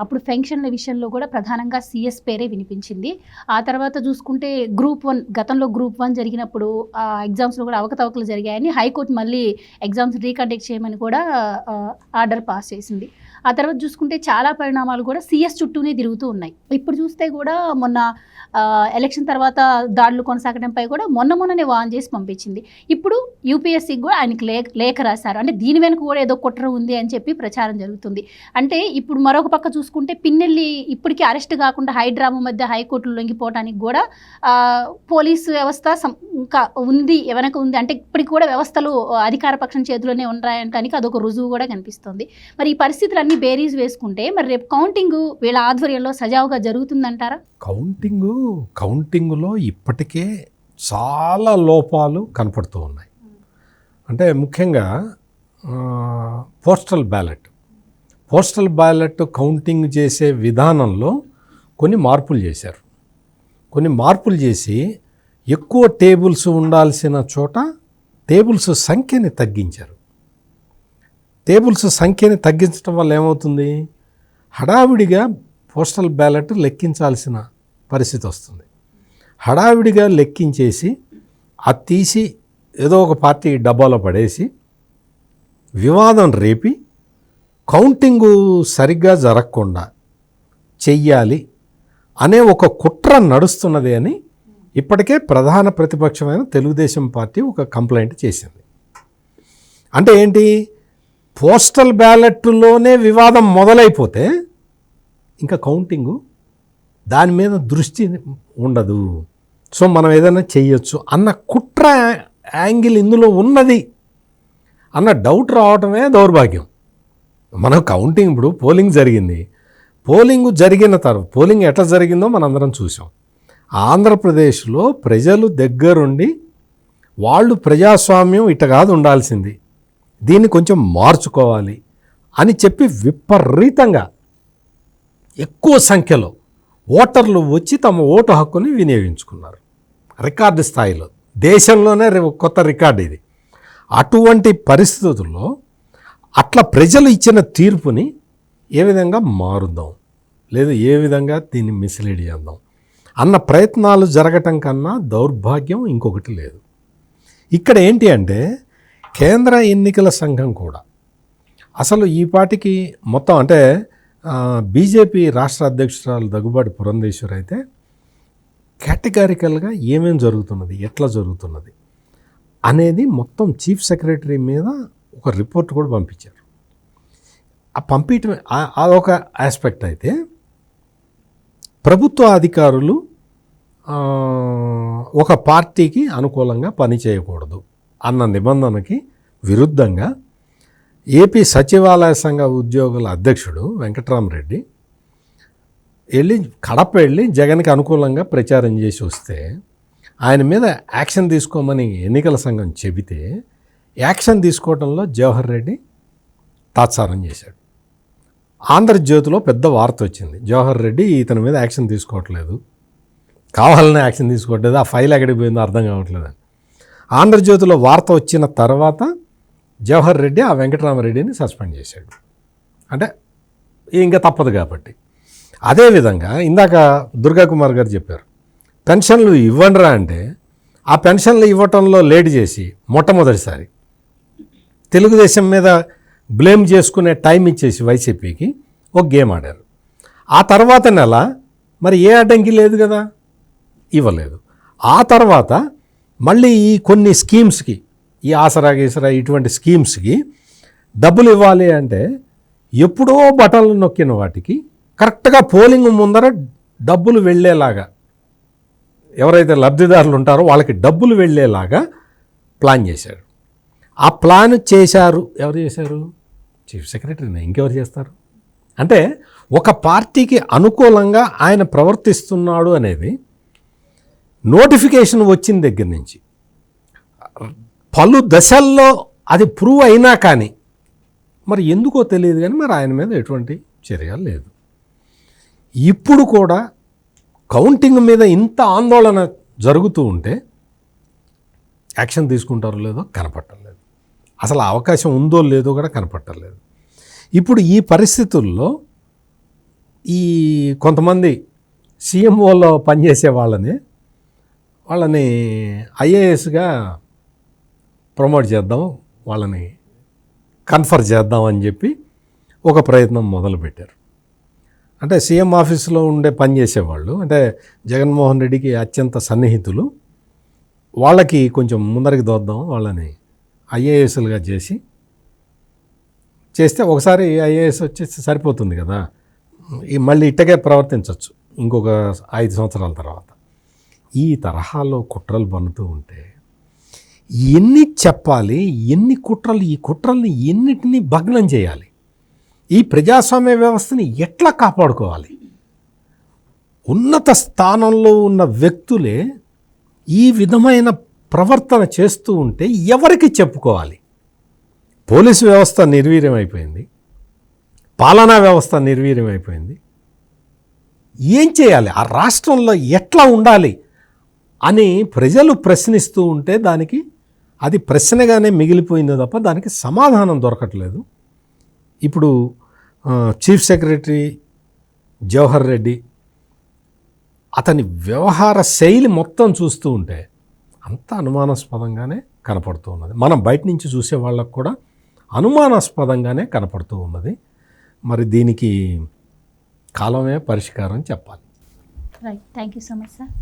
అప్పుడు పెన్షన్ల విషయంలో కూడా ప్రధానంగా సీఎస్ పేరే వినిపించింది. ఆ తర్వాత చూసుకుంటే గతంలో గ్రూప్ 1 జరిగినప్పుడు ఎగ్జామ్స్లో కూడా అవకతవకలు జరిగాయని హైకోర్టు మళ్ళీ ఎగ్జామ్స్ రీకండక్ట్ చేయమని కూడా ఆర్డర్ పాస్ చేసింది. ఆ తర్వాత చూసుకుంటే చాలా పరిణామాలు కూడా సీఎస్ చుట్టూనే తిరుగుతూ ఉన్నాయి. ఇప్పుడు చూస్తే కూడా మొన్న ఎలక్షన్ తర్వాత దాడులు కొనసాగడంపై కూడా మొన్ననే వాన్ చేసి పంపించింది. ఇప్పుడు యూపీఎస్సీకి కూడా ఆయనకి లేఖ రాశారు. అంటే దీని వెనుక కూడా ఏదో కుట్ర ఉంది అని చెప్పి ప్రచారం జరుగుతుంది. అంటే ఇప్పుడు మరొక పక్క చూసుకుంటే పిన్నెల్లి ఇప్పటికీ అరెస్ట్ కాకుండా హైడ్రామా మధ్య హైకోర్టులో లొంగిపోవడానికి కూడా పోలీసు వ్యవస్థ ఇంకా ఉంది, వెనక ఉంది. అంటే ఇప్పటికి కూడా వ్యవస్థలు అధికార పక్షం చేతిలోనే ఉన్నాయంటానికి అదొక రుజువు కూడా కనిపిస్తుంది. మరి ఈ పరిస్థితులన్నీ బేరీజ్ వేసుకుంటే మరి రేపు కౌంటింగ్ వీళ్ళ ఆధ్వర్యంలో సజావుగా జరుగుతుందంటారా? కౌంటింగ్లో ఇప్పటికే చాలా లోపాలు కనపడుతూ ఉన్నాయి. అంటే ముఖ్యంగా పోస్టల్ బ్యాలెట్ కౌంటింగ్ చేసే విధానంలో కొన్ని మార్పులు చేశారు. కొన్ని మార్పులు చేసి ఎక్కువ టేబుల్స్ ఉండాల్సిన చోట టేబుల్స్ సంఖ్యని తగ్గించారు. టేబుల్స్ సంఖ్యని తగ్గించడం వల్ల ఏమవుతుంది, హడావిడిగా పోస్టల్ బ్యాలెట్ లెక్కించాల్సిన పరిస్థితి వస్తుంది. హడావిడిగా లెక్కించేసి అది తీసి ఏదో ఒక పార్టీ డబ్బాలో పడేసి వివాదం రేపి కౌంటింగు సరిగ్గా జరగకుండా చెయ్యాలి అనే ఒక కుట్ర నడుస్తున్నది అని ఇప్పటికే ప్రధాన ప్రతిపక్షమైన తెలుగుదేశం పార్టీ ఒక కంప్లైంట్ చేసింది. అంటే ఏంటి, పోస్టల్ బ్యాలెట్లోనే వివాదం మొదలైపోతే ఇంకా కౌంటింగు దాని మీద దృష్టి ఉండదు. సో మనం ఏదైనా చెయ్యొచ్చు అన్న కుట్ర యాంగిల్ ఇందులో ఉన్నది అన్న డౌట్ రావటమే దౌర్భాగ్యం. మనం కౌంటింగ్ ఇప్పుడు పోలింగ్ జరిగిన తర్వాత పోలింగ్ ఎట్లా జరిగిందో మనందరం చూసాం. ఆంధ్రప్రదేశ్లో ప్రజలు దగ్గరుండి వాళ్ళు ప్రజాస్వామ్యం ఇట్ట కాదు ఉండాల్సింది, దీన్ని కొంచెం మార్చుకోవాలి అని చెప్పి విపరీతంగా ఎక్కువ సంఖ్యలో ఓటర్లు వచ్చి తమ ఓటు హక్కుని వినియోగించుకున్నారు. రికార్డు స్థాయిలో, దేశంలోనే కొత్త రికార్డు ఇది. అటువంటి పరిస్థితుల్లో అట్లా ప్రజలు ఇచ్చిన తీర్పుని ఏ విధంగా మారుద్దాం, లేదు ఏ విధంగా దీన్ని మిస్లీడ్ చేద్దాం అన్న ప్రయత్నాలు జరగటం కన్నా దౌర్భాగ్యం ఇంకొకటి లేదు. ఇక్కడ ఏంటి అంటే కేంద్ర ఎన్నికల సంఘం కూడా అసలు ఈ పాటికి మొత్తం అంటే బీజేపీ రాష్ట్ర అధ్యక్షురాలు దగ్గుబాటి పురంధేశ్వరి అయితే కేటగారికల్గా ఏమేం జరుగుతున్నది, ఎట్లా జరుగుతున్నది అనేది మొత్తం చీఫ్ సెక్రటరీ మీద ఒక రిపోర్ట్ కూడా పంపించారు. ఆ పంపించడం అదొక ఆస్పెక్ట్ అయితే, ప్రభుత్వ అధికారులు ఒక పార్టీకి అనుకూలంగా పనిచేయకూడదు అన్న నిబంధనకి విరుద్ధంగా ఏపీ సచివాలయ సంఘ ఉద్యోగుల అధ్యక్షుడు వెంకట్రామరెడ్డి కడప వెళ్ళి జగన్కి అనుకూలంగా ప్రచారం చేసి వస్తే ఆయన మీద యాక్షన్ తీసుకోమని ఎన్నికల సంఘం చెబితే యాక్షన్ తీసుకోవడంలో జవహర్ రెడ్డి తాత్సారం చేశాడు. ఆంధ్రజ్యోతిలో పెద్ద వార్త వచ్చింది, జవహర్ రెడ్డి ఇతని మీద యాక్షన్ తీసుకోవట్లేదు, కావాలనే యాక్షన్ తీసుకోవట్లేదు, ఆ ఫైల్ ఎక్కడికి పోయిందో అర్థం కావట్లేదని. ఆంధ్రజ్యోతిలో వార్త వచ్చిన తర్వాత జవహర్ రెడ్డి ఆ వెంకటరామరెడ్డిని సస్పెండ్ చేశాడు. అంటే ఇంకా తప్పదు కాబట్టి. అదేవిధంగా ఇందాక దుర్గాకుమార్ గారు చెప్పారు, పెన్షన్లు ఇవ్వండిరా అంటే ఆ పెన్షన్లు ఇవ్వటంలో లేట్ చేసి మొట్టమొదటిసారి తెలుగుదేశం మీద బ్లేమ్ చేసుకునే టైం ఇచ్చేసి వైసీపీకి ఒక గేమ్ ఆడారు. ఆ తర్వాత నెల మరి ఏ అడ్డంకి లేదు కదా, ఇవ్వలేదు. ఆ తర్వాత మళ్ళీ ఈ కొన్ని స్కీమ్స్కి, ఈ ఆసరా గీసరా ఇటువంటి స్కీమ్స్కి డబ్బులు ఇవ్వాలి అంటే ఎప్పుడో బటన్లు నొక్కిన వాటికి కరెక్ట్గా పోలింగ్ ముందర డబ్బులు వెళ్ళేలాగా, ఎవరైతే లబ్ధిదారులు ఉంటారో వాళ్ళకి డబ్బులు వెళ్ళేలాగా ప్లాన్ చేశారు. ఆ ప్లాన్ చేశారు, ఎవరు చేశారు? చీఫ్ సెక్రటరీనే, ఇంకెవరు చేస్తారు? అంటే ఒక పార్టీకి అనుకూలంగా ఆయన ప్రవర్తిస్తున్నాడు అనేది నోటిఫికేషన్ వచ్చిన దగ్గర నుంచి పలు దశల్లో అది ప్రూవ్ అయినా కానీ మరి ఎందుకో తెలియదు కానీ మరి ఆయన మీద ఎటువంటి చర్య లేదు. ఇప్పుడు కూడా కౌంటింగ్ మీద ఇంత ఆందోళన జరుగుతూ ఉంటే యాక్షన్ తీసుకుంటారో లేదో కనపట్టలేదు, అసలు అవకాశం ఉందో లేదో కూడా కనపట్టలేదు. ఇప్పుడు ఈ పరిస్థితుల్లో ఈ కొంతమంది సీఎంఓలో పనిచేసే వాళ్ళని ఐఏఎస్గా ప్రమోట్ చేద్దాం, వాళ్ళని కన్ఫర్ చేద్దాం అని చెప్పి ఒక ప్రయత్నం మొదలుపెట్టారు. అంటే సీఎం ఆఫీసులో ఉండే పనిచేసేవాళ్ళు, అంటే జగన్మోహన్ రెడ్డికి అత్యంత సన్నిహితులు, వాళ్ళకి కొంచెం ముందరికి దోద్దాం, వాళ్ళని ఐఏఎస్లుగా చేస్తే ఒకసారి ఐఏఎస్ వచ్చేసి సరిపోతుంది కదా, మళ్ళీ ఇట్టగే ప్రవర్తించవచ్చు ఇంకొక 5 సంవత్సరాల తర్వాత. ఈ తరహాలో కుట్రలు పన్నుతూ ఉంటే ఎన్ని చెప్పాలి, ఎన్ని కుట్రలు, ఈ కుట్రల్ని ఎన్నిటినీ భగ్నం చేయాలి, ఈ ప్రజాస్వామ్య వ్యవస్థని ఎట్లా కాపాడుకోవాలి? ఉన్నత స్థానంలో ఉన్న వ్యక్తులే ఈ విధమైన ప్రవర్తన చేస్తూ ఉంటే ఎవరికి చెప్పుకోవాలి? పోలీసు వ్యవస్థ నిర్వీర్యమైపోయింది, పాలనా వ్యవస్థ నిర్వీర్యమైపోయింది. ఏం చేయాలి, ఆ రాష్ట్రంలో ఎట్లా ఉండాలి అని ప్రజలు ప్రశ్నిస్తూ ఉంటే దానికి అది ప్రశ్నగానే మిగిలిపోయింది తప్ప దానికి సమాధానం దొరకట్లేదు. ఇప్పుడు చీఫ్ సెక్రటరీ జవహర్ రెడ్డి అతని వ్యవహార శైలి మొత్తం చూస్తూ ఉంటే అంత అనుమానాస్పదంగానే కనపడుతూ ఉన్నది. మనం బయట నుంచి చూసే వాళ్ళకు కూడా అనుమానాస్పదంగానే కనపడుతూ ఉన్నది. మరి దీనికి కాలమే పరిష్కారం చెప్పాలి. Right, thank you so much sir.